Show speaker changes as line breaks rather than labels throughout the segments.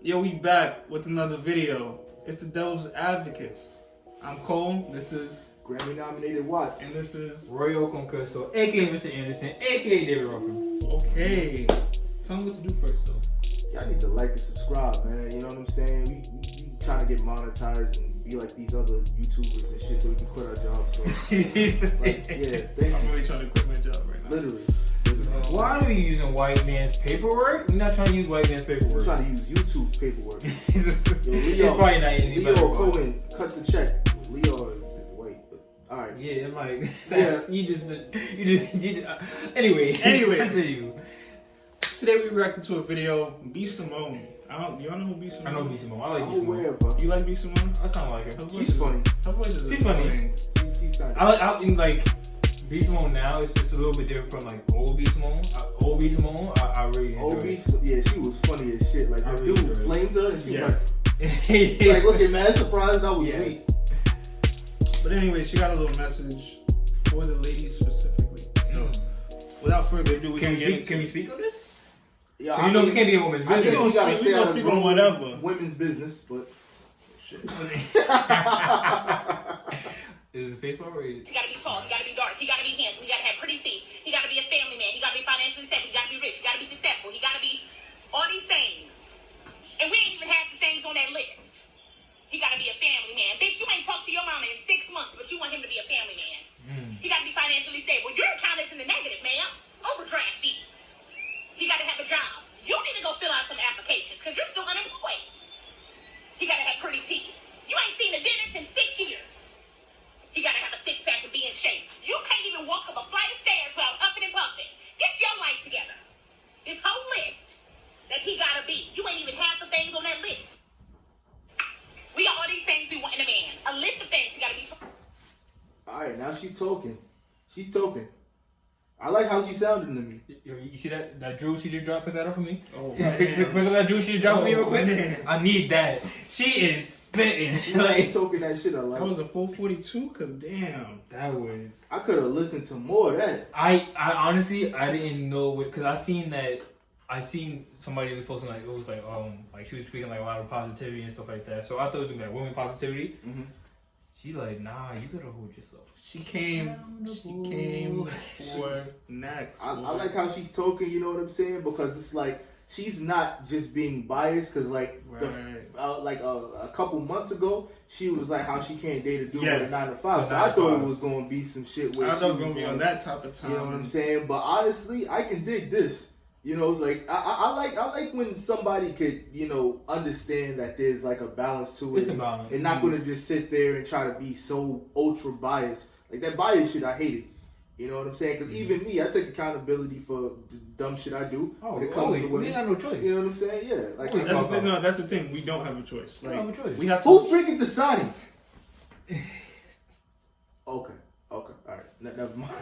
Yo, we back with another video. It's the Devil's Advocates. I'm Cole. This is
Grammy-nominated Watts.
and this is
Royal Concurso, aka Mr. Anderson, aka David Ruffin.
okay. Tell me what to do first, though.
Y'all need to like and subscribe, man. You know what I'm saying? We trying to get monetized and be like these other YouTubers and shit so we can quit our jobs. So, like, yeah, thank
I'm
you.
really trying to quit my job right now.
Literally.
Why are you using white man's paperwork? We're not trying to use white man's
We're
paperwork.
trying to use YouTube paperwork.
It's
Leo,
probably not any
Leo
better.
Cohen, cut the check. Leo is white, but alright.
Yeah, I'm like,
Yeah.
you just anyway, continue.
Today we reacted to a video. B Simone. Y'all know who B Simone?
I know B Simone. I like B
I'm aware
Simone.
of her.
You like B Simone?
I kind of like her.
She's funny.
Her voice is
She's funny.
annoying.
She's kind
I like B Simone now. It's just a little bit different from like old B Simone. Old B Simone, I really enjoy.
OB, yeah, she was funny as shit. Like,
I
the
really
dude
enjoy it.
flames her and she
Yes.
was like looking mad surprised. That was
Yes.
weak.
But anyway, she got a little message for the ladies specifically. So, without further ado, we
Can
get
we speak on this?
Yeah,
You know we can't be a woman's
I
business.
think we gotta
we
stay
gonna
out
speak
of
on whatever.
women's business, but
Shit.
Is it Facebook or?
He gotta be tall, he gotta be dark, he gotta be handsome, he gotta have pretty teeth, he gotta be a family man, he gotta be financially stable, he gotta be rich, he gotta be successful, he gotta be all these things. And we ain't even half the things on that list. He gotta be a family man. Bitch, you ain't talked to your mama in 6 months, but you want him to be a family man. He gotta be financially stable. Your account is in the negative, ma'am. Overdraft fees. He gotta have a job. You need to go fill out some applications, because you're still unemployed. He gotta have pretty teeth. You ain't seen a dentist in 6 years. He gotta have a six-pack and be in shape. You can't even walk up a flight of stairs without huffing and puffing. Get your life together. This whole list that he gotta be. You ain't even half the things on that list. We got all these things we want in a man. A list of things he gotta be.
alright, now she's talking. She's talking. I like how she sounded to me.
You see that jewel she just dropped? Pick that up for me.
Oh,
Pick up that jewel she just dropped for me real quick.
man.
I need that. She is spitting.
She
Like,
talking that shit I
That
like.
was a full 42? Cause damn.
that was.
I could have listened to more of that.
I honestly I didn't know what, because I seen somebody was posting like it was like she was speaking like a lot of positivity and stuff like that. So I thought it was gonna be like women positivity.
Mhm.
She like, nah, you gotta hold yourself.
She came for next.
I like how she's talking, you know what I'm saying? Because it's like she's not just being biased. Because like a couple months ago, she was like how she can't date a dude with a 9 to 5. So I thought it was gonna be some shit where
I
she
thought it was gonna be on that type of time.
You know what I'm saying? But honestly, I can dig this. You know, like I like when somebody could, you know, understand that there's like a balance to it,
It's a balance.
and not gonna just sit there and try to be so ultra biased. Like that bias shit, I hate it. You know what I'm saying? Because even me, I take accountability for the dumb shit I do when it comes to
we
women.
ain't got no choice.
You know what I'm saying? Yeah. Like
Always.
That's the thing. We don't have a choice.
We don't have a choice.
We have to.
who's drinking Dasani? Okay. All right. Never mind.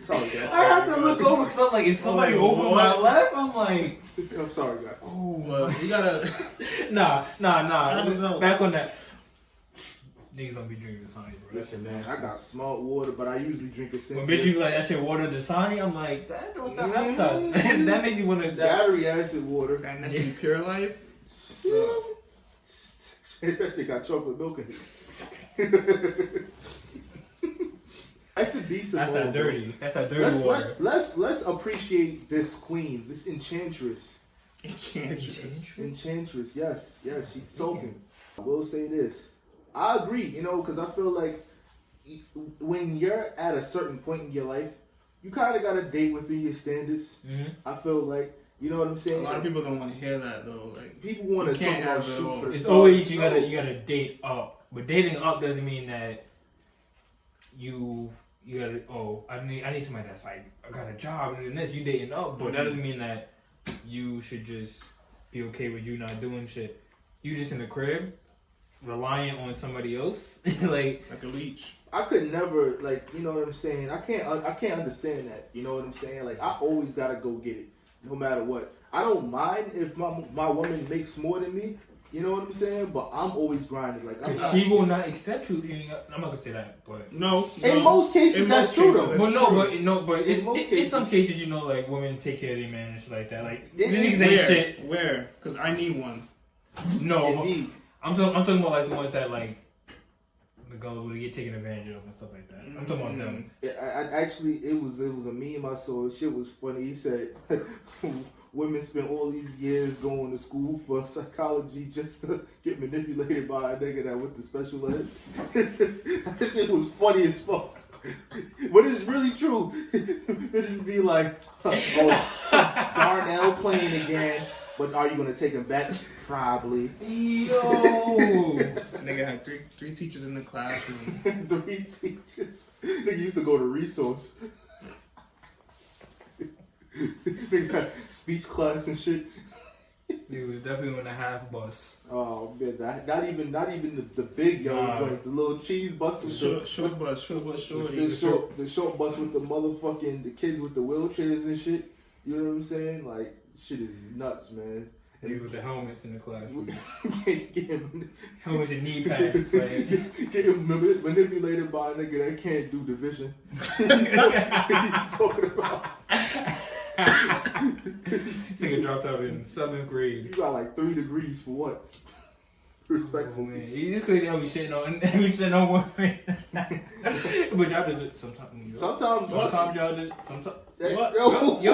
Sorry, guys.
I have to look over because I'm like, is somebody
like,
over
what?
my left? I'm like,
I'm sorry, guys.
Ooh, we gotta.
nah.
I don't know.
Back on that. Niggas don't be drinking Dasani, bro.
Listen, man, I got smart water, but I usually drink it since.
When bitch you be like that shit water Dasani, I'm like, that don't sound appetizing. That makes you wanna.
Battery acid water.
That Nestle Pure Life.
That shit got chocolate milk in it. I could be some.
That's that dirty. That's that dirty water.
Let's appreciate this queen, this enchantress.
Enchantress.
Yes, she's talking. I will say this. I agree, you know, because I feel like when you're at a certain point in your life, you kind of got to date within your standards.
Mm-hmm.
I feel like, you know what I'm
A
saying?
lot of people don't want to hear that though. Like
People want to talk
can't
about
have it
shoot
all.
for the
It's
stars.
always you gotta date up, but dating up doesn't mean that you gotta. Oh, I need somebody that's like, I got a job and this. You dating up, but that doesn't mean that you should just be okay with you not doing shit. You just in the crib, reliant on somebody else, like
a leech.
I could never, like, you know what I'm saying? I can't understand that. You know what I'm saying? Like, I always gotta go get it, no matter what. I don't mind if my woman makes more than me, You know what I'm saying? But I'm always grinding. Like
she will not accept you. I'm not gonna say that, but
no.
In most cases, that's true though.
But in some cases, you know, like women take care of their man and shit like that. Like niggas ain't shit.
Where? Because I need one.
No,
indeed.
I'm talking about like the ones that like the girl would get taken advantage of and stuff like that. I'm talking about them.
I actually, it was a meme I saw. Shit was funny. He said, women spend all these years going to school for psychology just to get manipulated by a nigga that went to special ed. That shit was funny as fuck. But it's really true. It just be like, Darnell playing again, but are you going to take him back? Probably.
Yo!
Nigga had three teachers in the classroom.
3 teachers. Nigga used to go to resource. Nigga had speech class and shit.
He was definitely on the half bus.
Oh man, not even the big yellow joint, the little cheese bus with
short bus,
the short bus with the motherfucking the kids with the wheelchairs and shit. You know what I'm saying? Like shit is nuts, man.
Niggas with the helmets in the classroom.
Helmets
and knee pads. Like.
Getting manipulated by a nigga that can't do division. What you talking about?
This nigga dropped out in 7th grade.
You got like 3 degrees for what? Respectful.
Oh, man. It's crazy how we shitting on women. But y'all do it sometimes.
Sometimes
y'all do. Sometimes.
What?
Yo,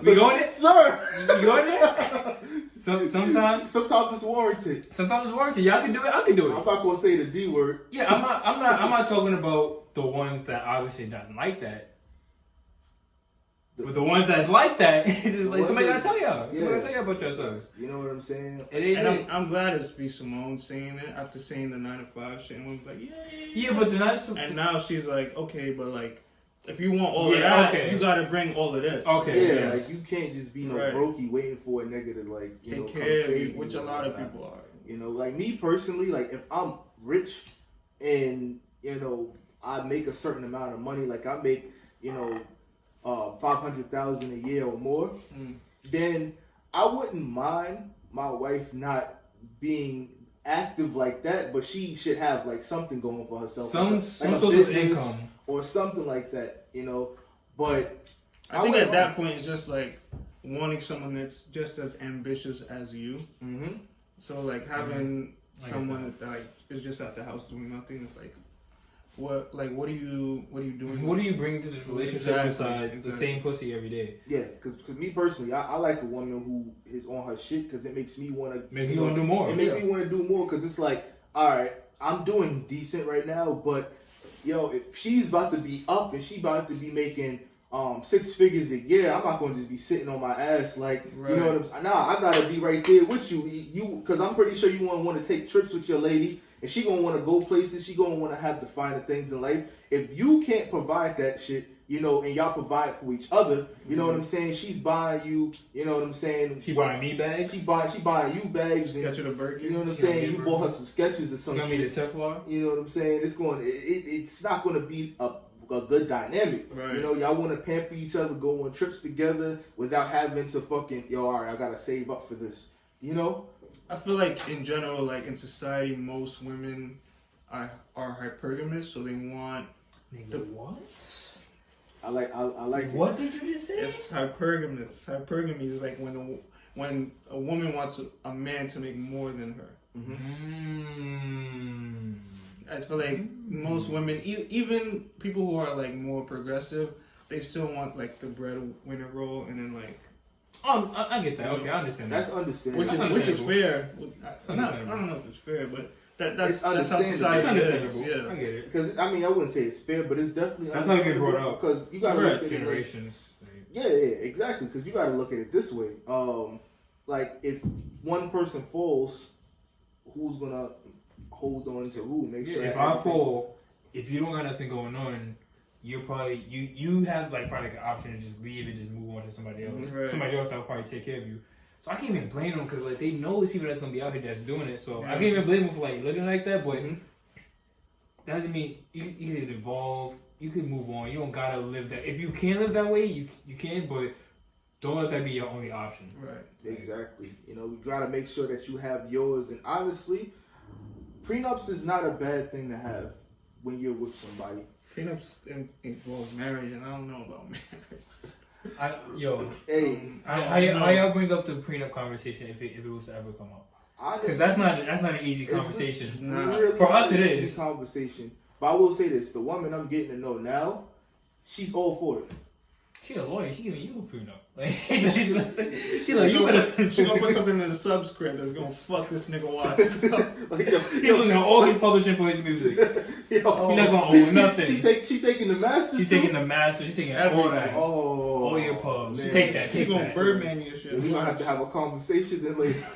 we going it?
Sir!
You going it? Sometimes
it's warranted.
Sometimes it's warranted. Y'all can do it, I can do it.
I'm not gonna say the D word.
Yeah, I'm not talking about the ones that obviously doesn't like that. But the ones that's like that, it's just like somebody gotta tell y'all. Somebody gotta tell y'all about yourselves.
You know what I'm saying?
And I'm glad it's B Simone saying it after saying the 9 to 5 shit. And we're like, yeah.
But the 9 to 5.
And now she's like, okay, but like, if you want all of that, you gotta bring all of this.
Okay.
Yeah, like you can't just be no brokey waiting for a nigga to like
take care of you, which a lot of people are.
You know, like me personally, like if I'm rich and you know I make a certain amount of money, like I make $500,000 a year or more, then I wouldn't mind my wife not being active like that, but she should have like something going for herself,
some
sort
of income
or something like that, you know. But
I think at that point it's just like wanting someone that's just as ambitious as you. Mm-hmm. So like having someone that like is just at the house doing nothing. It's like, what are you doing?
What do you bring to this relationship besides the same pussy every day?
Yeah, because me personally, I like a woman who is on her shit because it makes me want to.
Make you want to do more.
It makes me want to do more because it's like, all right, I'm doing decent right now, but if she's about to be up and she about to be making 6 figures a year, I'm not going to just be sitting on my ass like, you know what I'm saying? Nah, I gotta be right there with you, because I'm pretty sure you want to take trips with your lady. And she gonna want to go places. She gonna want to have the finer things in life. If you can't provide that shit, and y'all provide for each other, you know what I'm saying? She's buying you, you know what I'm saying?
She buying me bags.
She buying you bags.
Sketch of the Birkin.
You know what I'm saying? You bought her some sketches or something.
You got me the Teflon.
You know what I'm saying? It's not gonna be a good dynamic.
Right.
Y'all want to pamper each other, go on trips together without having to fucking all right, I gotta save up for this.
I feel like in general, like in society, most women are hypergamous, so they want.
What?
I like.
What did you just say?
It's hypergamous. Hypergamy is like when a woman wants a man to make more than her.
Mm-hmm.
I feel like most women, even people who are like more progressive, they still want like the breadwinner role, and then like.
I get that. Okay, I understand that.
That's understandable.
Which is fair. I don't know if it's fair, but that's how society is. Yeah,
I get it.
Because I wouldn't say it's fair, but it's definitely
that's how you get brought up.
Because you gotta look at
generations.
It like, yeah, exactly. Because you gotta look at it this way. Like if one person falls, who's gonna hold on to who? Make sure.
If I fall, if you don't got nothing going on. You're probably you have like probably like an option to just leave and just move on to somebody else.
Right.
Somebody else that will probably take care of you. So I can't even blame them because like they know the people that's gonna be out here that's doing it. So I can't even blame them for like looking like that. But that doesn't mean you can evolve. You can move on. You don't gotta live that. If you can live that way, you can. But Don't let that be your only option.
Right.
Exactly. You know, you gotta make sure that you have yours. And honestly, prenups is not a bad thing to have when you're with somebody.
Prenups involve marriage, and I don't know about marriage.
Hey,
how y'all bring up the prenup conversation if it was to ever come up? Because that's not an easy conversation.
It's really
for us, it
an easy
is
conversation. But I will say this: the woman I'm getting to know now, she's all for it.
She a lawyer. She giving you a prenup. Like, she's like, you better.
She gonna put something in the subscript that's gonna fuck this nigga Watts.
Like,
He's looking at all his publishing for his music. He's not gonna own nothing.
She taking the masters.
She's taking the masters. She's taking all that. All your pubs.
Man.
Take that.
She gonna Birdman your shit.
We're gonna have to have a conversation then later.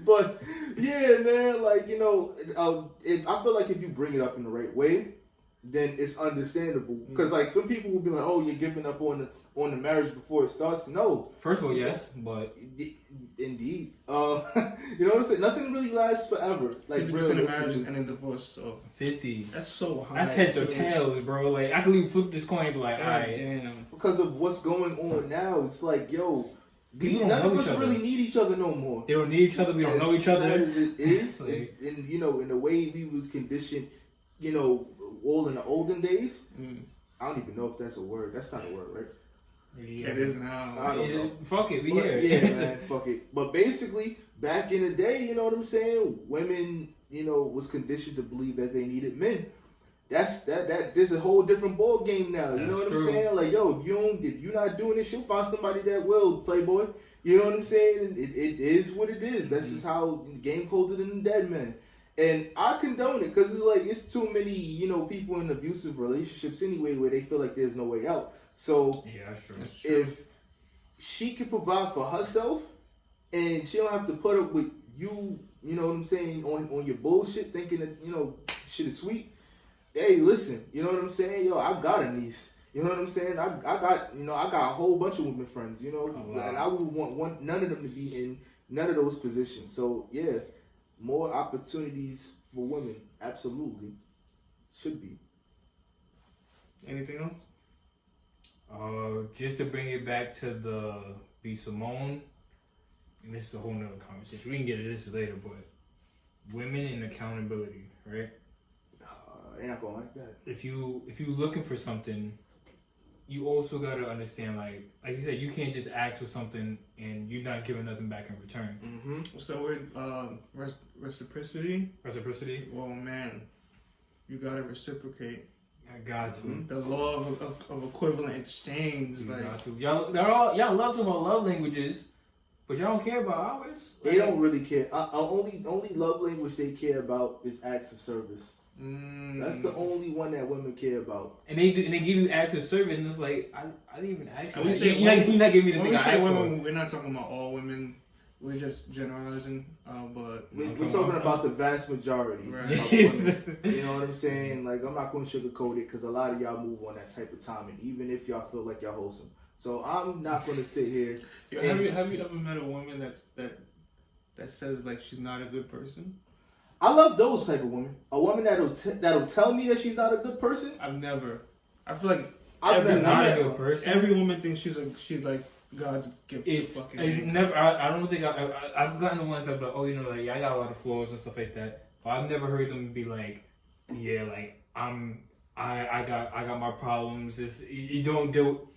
But yeah, man, like, you know, if I feel like if you bring it up in the right way, then it's understandable. Because like some people will be like, "Oh, you're giving up on the marriage before it starts." No.
First of all, yes, but
indeed, you know what I'm saying? Nothing really lasts forever. Like
50% of marriages end in divorce. So
50.
That's so high.
That's heads or tails, bro. Like I could flip this coin and be like, "All right,
damn."
Because of what's going on now, it's like, yo.
None
of us really need each other no more.
They don't need each other. We don't know each other.
As it is, and you know, in the way we was conditioned, you know, all in the olden days. I don't even know if that's a word. That's not a word, right?
Yeah. It is now.
I don't know.
Fuck it, we here.
Yeah, man, fuck it. But basically, back in the day, you know what I'm saying? Women, you know, was conditioned to believe that they needed men. That there's a whole different ball game now. You know what I'm saying? Like, yo, if you're not doing this, she'll find somebody that will, playboy. You know what I'm saying? It is what it is. That's just how the game colder than the dead man. And I condone it because it's like it's too many, you know, people in abusive relationships anyway where they feel like there's no way out. So
yeah, that's true.
If she can provide for herself and she don't have to put up with you, you know what I'm saying, on your bullshit, thinking that, you know, shit is sweet. Hey, listen, you know what I'm saying? Yo, I got a niece. You know what I'm saying? I got a whole bunch of women friends, you know, and I would want none of them to be in none of those positions. So yeah, more opportunities for women, absolutely, should be.
Anything else?
Just to bring it back to the B Simone, and this is a whole nother conversation. We can get into this later, but women and accountability, right?
They're not gonna like that.
If you looking for something, you also gotta understand, like you said, you can't just ask for something and you're not giving nothing back in return.
Mm-hmm.
What's that word? Reciprocity.
Reciprocity.
Well, man, you gotta reciprocate.
I got to.
Mm-hmm. The law of equivalent exchange.
You
like
got to. Y'all love some of our love languages, but y'all don't care about ours.
They don't really care. Only love language they care about is acts of service. That's the only one that women care about.
And they give you acts of service, and it's like I didn't even ask you.
You're
not giving me the thing I asked
women, we're not talking about all women. We're just generalizing, but
we're talking about the vast majority.
Right.
Of women. You know what I'm saying? Like, I'm not going to sugarcoat it because a lot of y'all move on that type of time, and even if y'all feel like y'all wholesome, so I'm not going to sit here.
Yo, have you ever met a woman that says like she's not a good person?
I love those type of women. A woman that'll tell me that she's not a good person.
I've never. I feel like
every
woman thinks she's like God's gift.
It's never. I don't think I've gotten the ones that be like, oh, you know, like yeah, I got a lot of flaws and stuff like that. But I've never heard them be like, yeah, like I got my problems. You don't do.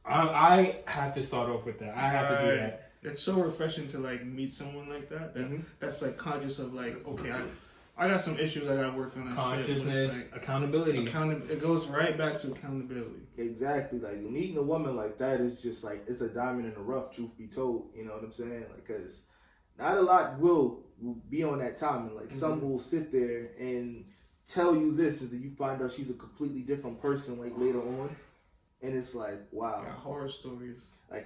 I have to start off with that. I have to do that.
It's so refreshing to like meet someone like that. That's like conscious of like, okay, I got some issues I gotta work on.
Consciousness,
like,
accountability.
It goes right back to accountability.
Exactly. Like meeting a woman like that is just like it's a diamond in the rough. Truth be told, you know what I'm saying? Like, cause not a lot will be on that time, and like some will sit there and tell you this, and then you find out she's a completely different person like later on, and it's like, wow.
Got horror stories.
Like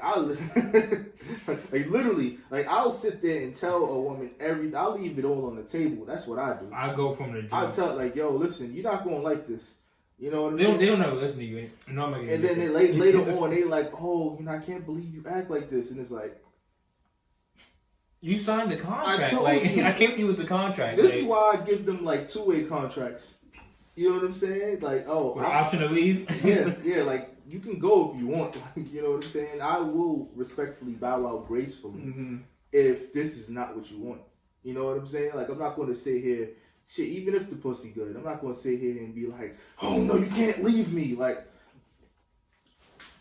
like literally, like I'll sit there and tell a woman everything. I'll leave it all on the table. That's what I do.
I go from the jump.
I tell like, yo, listen, you're not gonna like this. You know what I'm saying?
They don't ever listen to you. No, I'm
and then they later on, they like, oh, you know, I can't believe you act like this, and it's like,
you signed the contract.
I told
you.
I
came to you with the contract.
This is why I give them like 2-way contracts. You know what I'm saying? Like, oh,
with option to leave.
yeah, like. you can go if you want. You know what I'm saying? I will respectfully bow out gracefully if this is not what you want. You know what I'm saying? Like, I'm not going to sit here, shit, even if the pussy good, I'm not going to sit here and be like, oh no, you can't leave me. Like,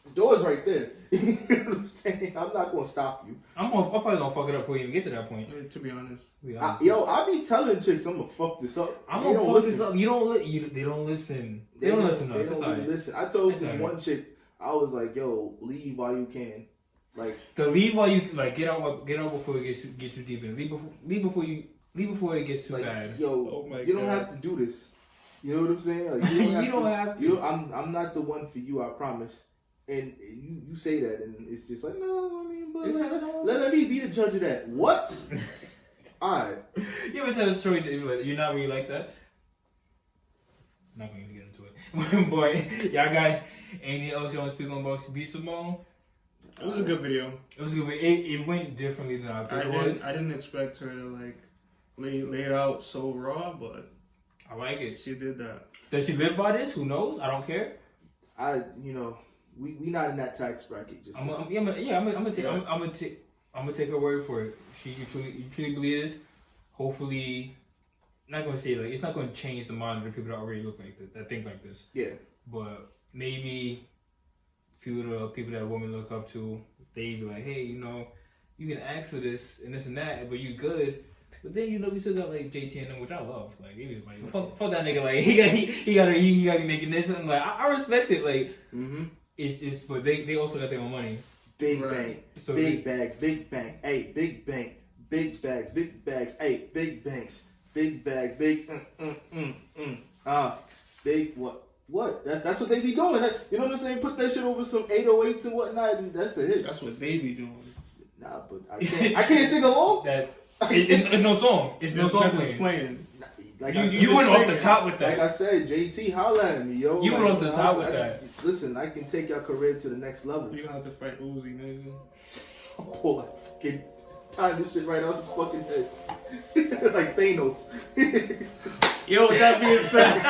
the door's right there. You know what I'm saying? I'm not going to stop you.
I'm probably going to fuck it up before you even get to that point.
To be honest.
I be telling chicks I'm going to fuck this up.
I'm going to fuck this up. They don't listen. They don't listen to us.
They don't really listen. I told this one chick, I was like, yo, leave while you can. Like,
to leave while you like get out before it get too deep in. Leave before it gets too
like,
bad.
Yo, you don't have to do this. You know what I'm saying? Like,
you don't have to.
I'm not the one for you. I promise. And you say that, and it's just like, no. I mean, but let me be the judge of that. What? All right.
You ever tell a story that you're not really like that? Not going to get into it. Boy, y'all got anything else you want to speak on about B Simone?
It was a good video.
It was a good video. It went differently than I thought it was.
I didn't expect her to like lay it out so raw, but
I like it.
She did that.
Does she live by this? Who knows? I don't care.
We not in that tax bracket. Just
I'm gonna take her word for it. You truly believe this. Hopefully, I'm not gonna say like it's not gonna change the mind of the people that already look like this, that think like this.
Yeah.
But maybe a few of the people that women look up to, they be like, hey, you can ask for this and this and that, but you good. But then we still got like JT and them, which I love. Like he was like, fuck that nigga. Like he gotta be making this. And I'm like, I respect it. Like it's but they also got their own money.
Big bank, so big bags, big bank, hey, big bank, big bags, hey, big banks, big bags, big big what? That's what they be doing. You know what I'm saying? Put that shit over some 808s and whatnot, and that's a hit.
That's what they be doing.
Nah, but I can't sing along.
It's no song. It's no song playing.
Like
you went off the top with that.
Like I said, JT, holla at me, yo.
You went off the top with that.
Listen, I can take your career to the next level.
You gonna have to fight Uzi, nigga.
I'll pull like fucking time this shit right out his fucking head. Like Thanos.
Yo, with that being said.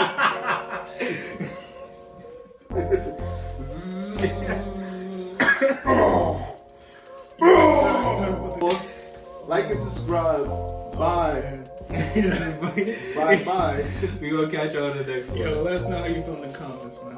Like and subscribe. Bye. Bye.
We gonna catch y'all on the next one.
Yo, let us know how you feel in the comments, man.